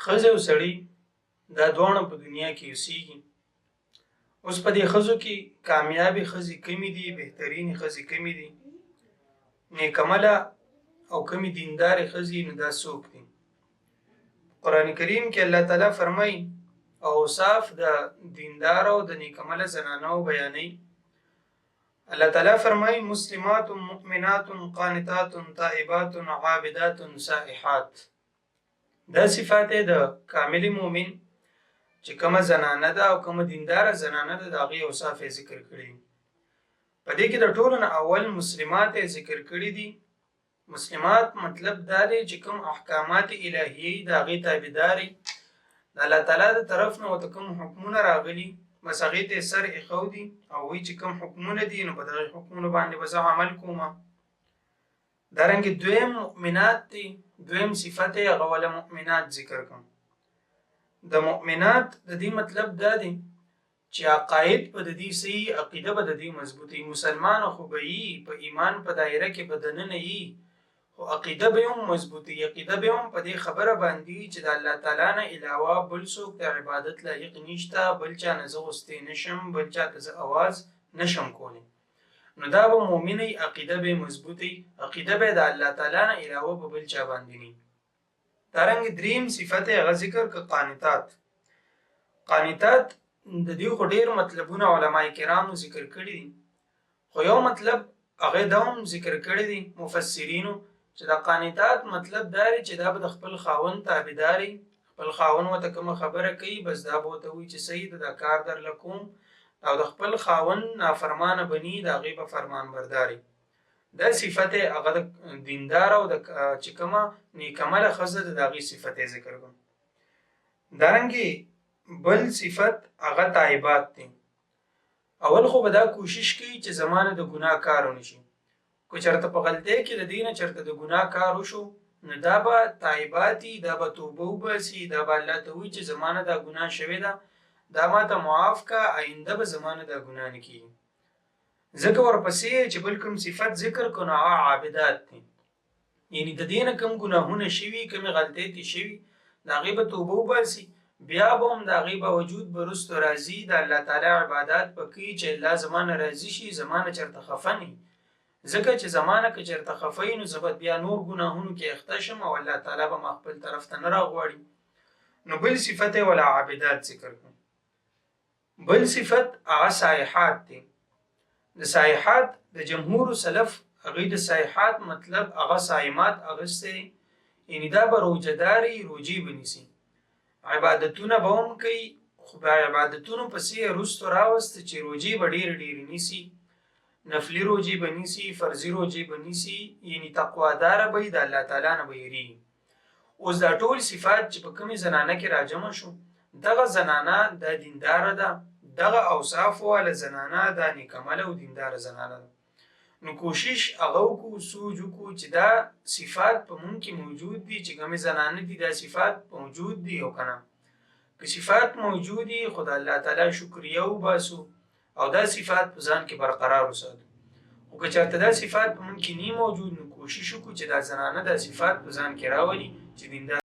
ښځه او سړی دا دواړه په دنیا کې اوسېږي. اوس په دې ښځو کې کامیابې ښځې کمې دي، بهترینې ښځې کمې دي، نیکعمله او کمې دیندارې ښځې. نو دا څوک دي؟ قرآن کریم کې الله تعالی فرمایي او اوصاف د دیندارو او د نیکعمله زنانو بیانوي. الله تعالی فرمایي مسلمات مؤمنات قانتات تائبات عابدات سائحات. دا صفات د کامل مؤمن چې کومه زنانه ده او کومه دینداره زنانه ده، د هغې اوصاف یې ذکر کړي. په دې کې د ټولو نه اول مسلمات یې ذکر کړي دي. مسلمات مطلب دا دی چې کوم احکامات الهیې د هغې تابعداري، د الله تعالی د طرف نه ورته کوم حکمونه راغلي بس هغې ته یې سر ایښودي او وایي چې کوم حکمونه دي نو په دغې حکمونو باندې به زه عمل کومه. دارنګې دویم مؤمنات دي. دویم صفت یې هغه والا مؤمنات ذکر کړم. د مؤمنات د دې مطلب دا دی چې عقاید په د دې صحیح، عقیده به د دې مضبوطی. مسلمان خو به یي په ایمان په دایره کې به دننه یي، خو عقیده به هم مضبوطی. عقیده به هم په دې خبره باندې چې د الله تعالی نه علاوه بل څوک د عبادت لایق نشته، بل چا نه زه غوستی نشم، بل چا ته زه اواز نشم کولی. نو دا به مؤمنی، عقیده به مضبوطی، عقیده به د الله تعالی نه علاوه په بل چا باندې نه. دارنګې دریم صفت یې هغه ذکر که قانتات. قانتات د دې خو ډېر مطلبونه علماء کرامو ذکر کړي دي، خو یو مطلب هغې دا هم ذکر کړی دی مفسرینو چې د قانتات مطلب دا دی چې دا به د خپل خاوند تابعداري، خپل خاوند ورته کومه خبره کوي بس دا به ورته وایي چې صحیح ده، دا کار درله کوم، او د خپل خاوند نافرمانه بني د هغې به فرمان برداري. دا صفت یې هغه د دینداره او د چې کومه نیکعمله ښځه ده د هغې صفت یې ذکر کړم. دارنګې بل صفت هغه تائبات دی. اول خو به دا کوشش کوي چې زما نه د ګناه کار ونه شي. که چېرته په غلطۍ کې د دې نه چېرته د ګناه کار وشو نو دا به تائبات دي، دا به توبه وباسي، دا به الله ته وایي چې زما نه دا ګناه شوې ده، دا ما ته معاف که، آینده به زما نه دا ګناه نه کېږي. ځکه ورپسې چې بل کوم صفت ذکر کړو نو هغه عابدات دي. یعنې د دې نه کوم ګناهونه شوي، کومې غلطۍ ترې شوي، د هغې به توبه وباسي، بیا به هم د هغې باوجود به وروسته راځي د الله تعالی عبادات به کوي چې الله زما نه راضي شي، زما نه چېرته خفه نه وي. ځکه چې زما نه که چېرته خفه وي نو زه به بیا نور ګناهونو کې اخته شم او الله تعالی به ما خپل طرف ته نه راغواړي. نو بل صفت یې ولا عابدات ذکر کړو. بل صفت هغه سائحات دی. د سائحات د جمهور سلف هغې د سائحات مطلب هغه صائمات اخیستی، یعنې دا به روجهداري، روجې به نیسي، عبادتونه به هم کوي، خو په عبادتونو پسې یې وروسته راوسته چې روجې به ډېرې ډېرې نیسي، نفلي روجې به نیسي، فرضي روجې به نیسي، یعنې تقواداره به وي، د الله تعالی نه به یېرېږي. اوس دا ټول صفات چې په کومې زنانه کې راجمع شو، دغه زنانه دا دینداره ده، دغه اوصاف واله زنانه دا نیکعمله او دینداره زنانه ده. نو کوشش هغه وکړو، سوچ وکړو چې دا صفات په مونږ کې موجود دي، چې کومې زنانه دي دا صفات موجود دي او که نه. که صفات موجود دي خو د الله تعالی شکریه وباسو او دا صفات په ځان کې برقرار وساتو. خو که چېرته دا صفات په مونږ کې نه موجود نو کوشش وکړو چې دا زنانه دا صفات په ځان کې راولي چې دیندار